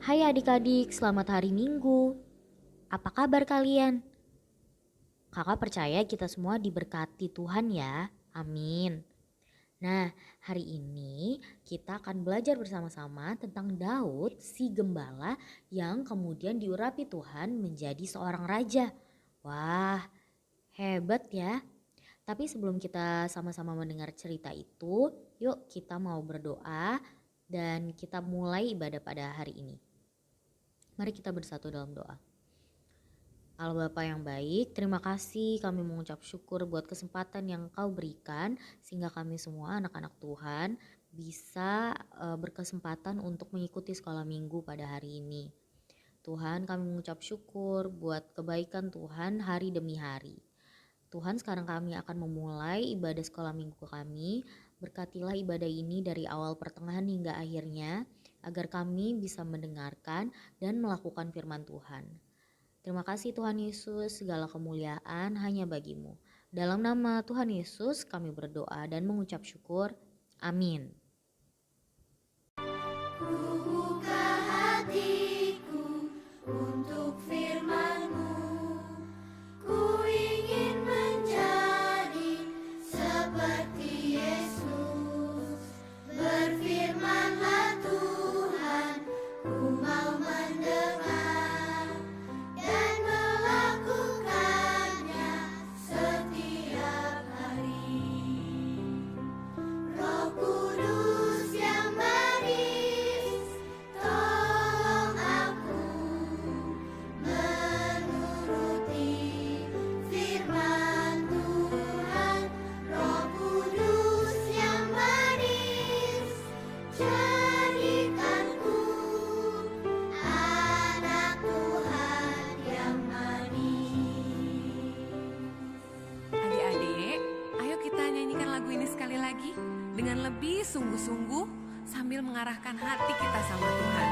Hai adik-adik, selamat hari Minggu. Apa kabar kalian? Kakak percaya kita semua diberkati Tuhan ya. Amin. Nah, hari ini kita akan belajar bersama-sama tentang Daud, si gembala yang kemudian diurapi Tuhan menjadi seorang raja. Wah, hebat ya. Tapi sebelum kita sama-sama mendengar cerita itu, yuk kita mau berdoa dan kita mulai ibadah pada hari ini. Mari kita bersatu dalam doa. Allah Bapa yang baik, terima kasih kami mengucap syukur buat kesempatan yang Kau berikan sehingga kami semua anak-anak Tuhan bisa berkesempatan untuk mengikuti sekolah minggu pada hari ini. Tuhan, kami mengucap syukur buat kebaikan Tuhan hari demi hari. Tuhan, sekarang kami akan memulai ibadah sekolah minggu kami. Berkatilah ibadah ini dari awal pertengahan hingga akhirnya, agar kami bisa mendengarkan dan melakukan firman Tuhan. Terima kasih Tuhan Yesus, segala kemuliaan hanya bagimu. Dalam nama Tuhan Yesus kami berdoa dan mengucap syukur. Amin. Buka hatiku untuk firman-Mu, ku ingin menjadi seperti Yesus. Berfirmanlah Tuhan, ku mau mendengar dan melakukannya setiap hari. Roh Kudus yang manis, tolong aku menuruti firman Tuhan. Roh Kudus yang manis, jadikanku anak Tuhan yang manis. Adik-adik, ayo kita nyanyikan lagu ini sekali lagi dengan lebih sungguh-sungguh sambil mengarahkan hati kita sama Tuhan.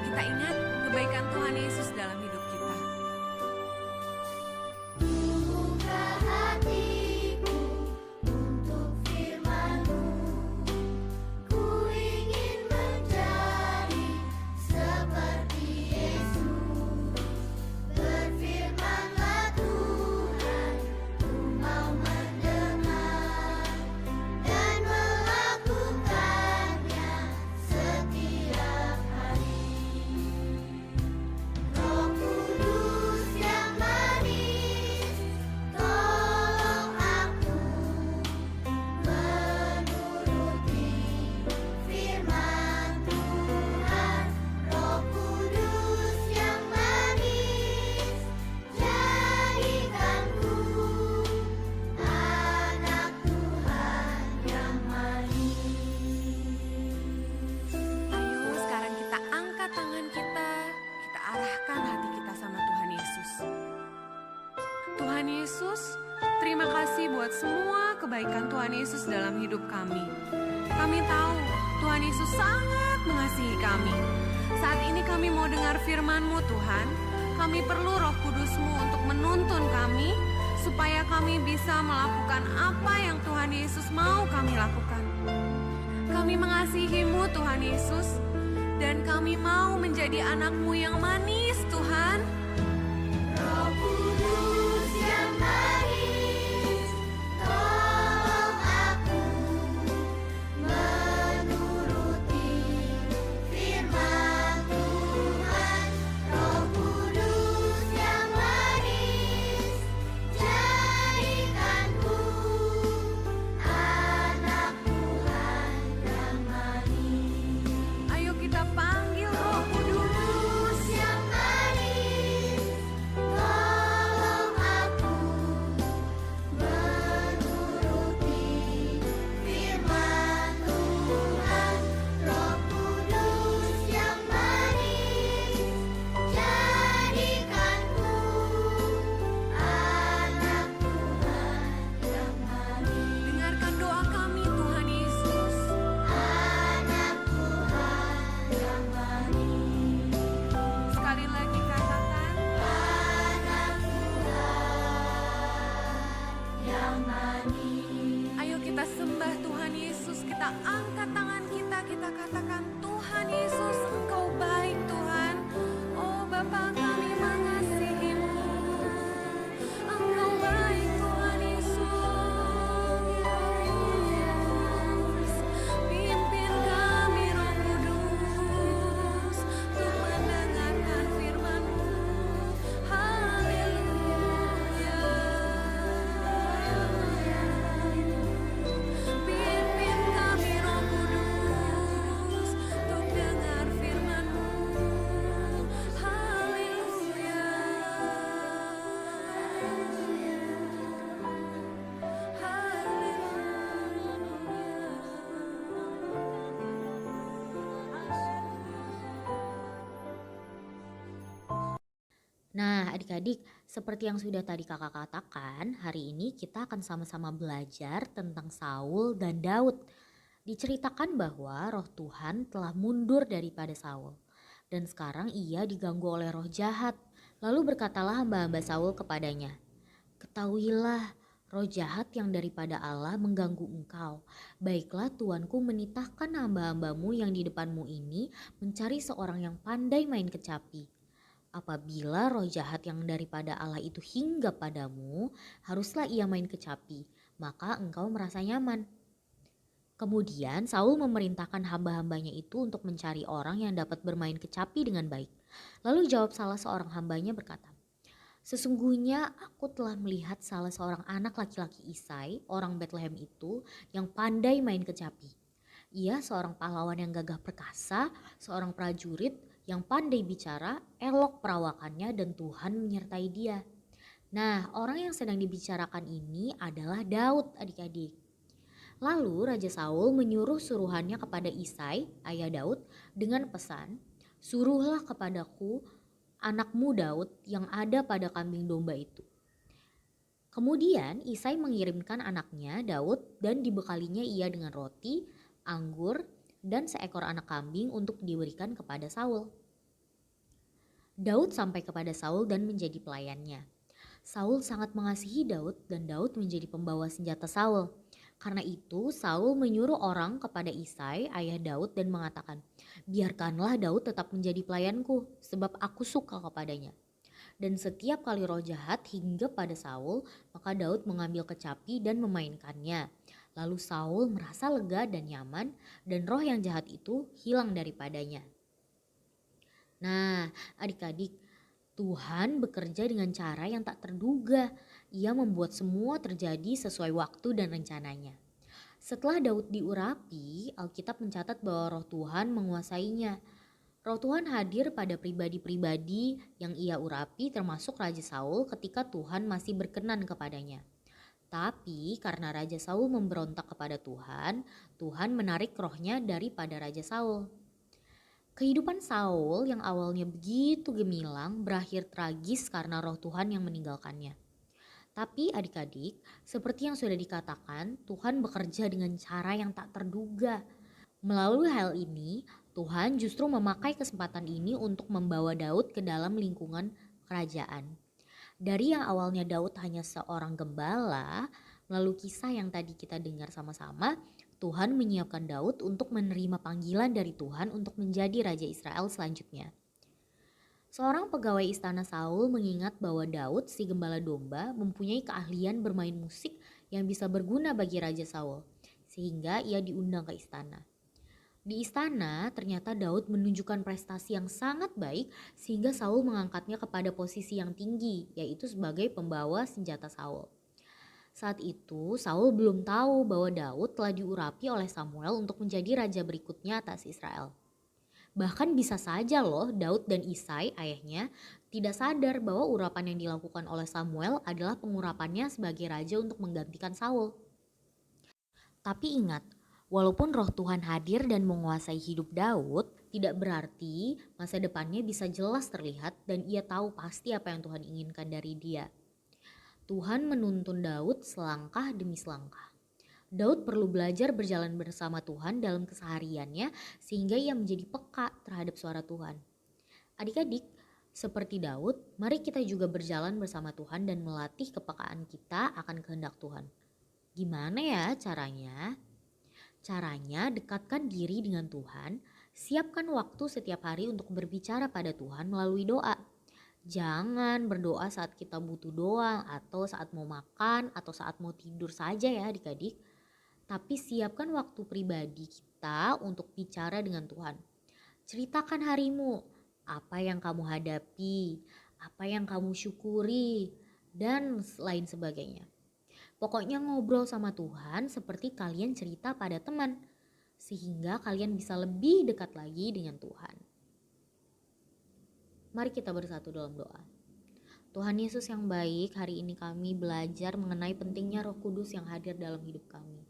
Kita ingat kebaikan Tuhan Yesus dalam hidup kita. Buka hatiku untuk firman-Mu, ku ingin menjadi seperti Yesus. Berfirmanlah Tuhan, ku mau mendengar dan melakukannya setiap hari. Roh Kudus yang manis, tolong aku menuruti firman Tuhan. Roh Kudus yang manis, jadikanku anak Tuhan yang manis. Ayo sekarang kita angkat tangan kita arahkan hati kita sama Tuhan Yesus. Tuhan Yesus, terima kasih buat semua kebaikan Tuhan Yesus dalam hidup kami. Kami tahu Tuhan Yesus sangat mengasihi kami. Saat ini kami mau dengar firman-Mu Tuhan. Kami perlu Roh Kudus-Mu untuk menuntun kami, supaya kami bisa melakukan apa yang Tuhan Yesus mau kami lakukan. Kami mengasihi-Mu Tuhan Yesus, dan kami mau menjadi anak-Mu yang manis Tuhan. Roh Kudus yang manis, tolong aku menuruti firman Tuhan. Roh Kudus yang manis, jadikanku anak Tuhan yang manis. Ayo kita panggil Roh Kudus. Kudus yang manis, tolong Nah, adik-adik, seperti yang sudah tadi kakak katakan, hari ini kita akan sama-sama belajar tentang Saul dan Daud. Diceritakan bahwa roh Tuhan telah mundur daripada Saul. Dan sekarang ia diganggu oleh roh jahat. Lalu berkatalah hamba-hamba Saul kepadanya, "Ketahuilah, roh jahat yang daripada Allah mengganggu engkau. Baiklah tuanku menitahkan hamba-hambamu yang di depanmu ini mencari seorang yang pandai main kecapi. Apabila roh jahat yang daripada Allah itu hinggap padamu, haruslah ia main kecapi, maka engkau merasa nyaman." Kemudian Saul memerintahkan hamba-hambanya itu untuk mencari orang yang dapat bermain kecapi dengan baik. Lalu jawab salah seorang hambanya berkata, "Sesungguhnya aku telah melihat salah seorang anak laki-laki Isai, orang Bethlehem itu, yang pandai main kecapi. Ia seorang pahlawan yang gagah perkasa, seorang prajurit yang pandai bicara, elok perawakannya dan Tuhan menyertai dia." Nah, orang yang sedang dibicarakan ini adalah Daud, adik-adik. Lalu Raja Saul menyuruh suruhannya kepada Isai, ayah Daud, dengan pesan, "Suruhlah kepadaku anakmu Daud yang ada pada kambing domba itu." Kemudian Isai mengirimkan anaknya Daud dan dibekalinya ia dengan roti, anggur, dan seekor anak kambing untuk diberikan kepada Saul. Daud sampai kepada Saul dan menjadi pelayannya. Saul sangat mengasihi Daud dan Daud menjadi pembawa senjata Saul. Karena itu Saul menyuruh orang kepada Isai, ayah Daud, dan mengatakan, "Biarkanlah Daud tetap menjadi pelayanku, sebab aku suka kepadanya." Dan setiap kali roh jahat hinggap pada Saul, maka Daud mengambil kecapi dan memainkannya. Lalu Saul merasa lega dan nyaman, dan roh yang jahat itu hilang daripadanya. Nah, adik-adik, Tuhan bekerja dengan cara yang tak terduga. Ia membuat semua terjadi sesuai waktu dan rencananya. Setelah Daud diurapi, Alkitab mencatat bahwa roh Tuhan menguasainya. Roh Tuhan hadir pada pribadi-pribadi yang ia urapi termasuk Raja Saul ketika Tuhan masih berkenan kepadanya. Tapi karena Raja Saul memberontak kepada Tuhan, Tuhan menarik rohnya daripada Raja Saul. Kehidupan Saul yang awalnya begitu gemilang berakhir tragis karena roh Tuhan yang meninggalkannya. Tapi adik-adik, seperti yang sudah dikatakan, Tuhan bekerja dengan cara yang tak terduga. Melalui hal ini, Tuhan justru memakai kesempatan ini untuk membawa Daud ke dalam lingkungan kerajaan. Dari yang awalnya Daud hanya seorang gembala, melalui kisah yang tadi kita dengar sama-sama, Tuhan menyiapkan Daud untuk menerima panggilan dari Tuhan untuk menjadi Raja Israel selanjutnya. Seorang pegawai istana Saul mengingat bahwa Daud, si gembala domba, mempunyai keahlian bermain musik yang bisa berguna bagi Raja Saul, sehingga ia diundang ke istana. Di istana, ternyata Daud menunjukkan prestasi yang sangat baik sehingga Saul mengangkatnya kepada posisi yang tinggi, yaitu sebagai pembawa senjata Saul. Saat itu, Saul belum tahu bahwa Daud telah diurapi oleh Samuel untuk menjadi raja berikutnya atas Israel. Bahkan bisa saja loh Daud dan Isai, ayahnya, tidak sadar bahwa urapan yang dilakukan oleh Samuel adalah pengurapannya sebagai raja untuk menggantikan Saul. Tapi ingat, walaupun roh Tuhan hadir dan menguasai hidup Daud, tidak berarti masa depannya bisa jelas terlihat dan ia tahu pasti apa yang Tuhan inginkan dari dia. Tuhan menuntun Daud selangkah demi selangkah. Daud perlu belajar berjalan bersama Tuhan dalam kesehariannya sehingga ia menjadi peka terhadap suara Tuhan. Adik-adik, seperti Daud, mari kita juga berjalan bersama Tuhan dan melatih kepekaan kita akan kehendak Tuhan. Gimana ya caranya? Caranya dekatkan diri dengan Tuhan, siapkan waktu setiap hari untuk berbicara pada Tuhan melalui doa. Jangan berdoa saat kita butuh doang atau saat mau makan atau saat mau tidur saja ya adik-adik. Tapi siapkan waktu pribadi kita untuk bicara dengan Tuhan. Ceritakan harimu, apa yang kamu hadapi, apa yang kamu syukuri, dan lain sebagainya. Pokoknya ngobrol sama Tuhan seperti kalian cerita pada teman, sehingga kalian bisa lebih dekat lagi dengan Tuhan. Mari kita bersatu dalam doa. Tuhan Yesus yang baik, hari ini kami belajar mengenai pentingnya Roh Kudus yang hadir dalam hidup kami.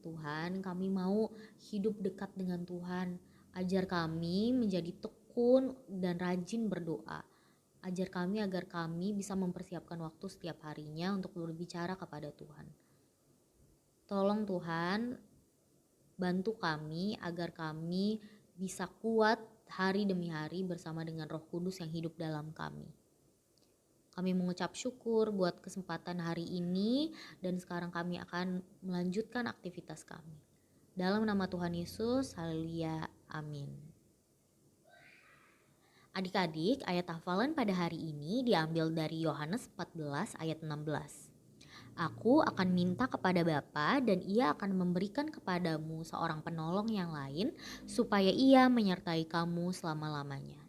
Tuhan, kami mau hidup dekat dengan Tuhan. Ajar kami menjadi tekun dan rajin berdoa. Ajar kami agar kami bisa mempersiapkan waktu setiap harinya untuk berbicara kepada Tuhan. Tolong Tuhan, bantu kami agar kami bisa kuat hari demi hari bersama dengan Roh Kudus yang hidup dalam kami. Kami mengucap syukur buat kesempatan hari ini dan sekarang kami akan melanjutkan aktivitas kami. Dalam nama Tuhan Yesus, haleluya, amin. Adik-adik, ayat hafalan pada hari ini diambil dari Yohanes 14 ayat 16. Aku akan minta kepada Bapa dan Ia akan memberikan kepadamu seorang penolong yang lain supaya Ia menyertai kamu selama-lamanya.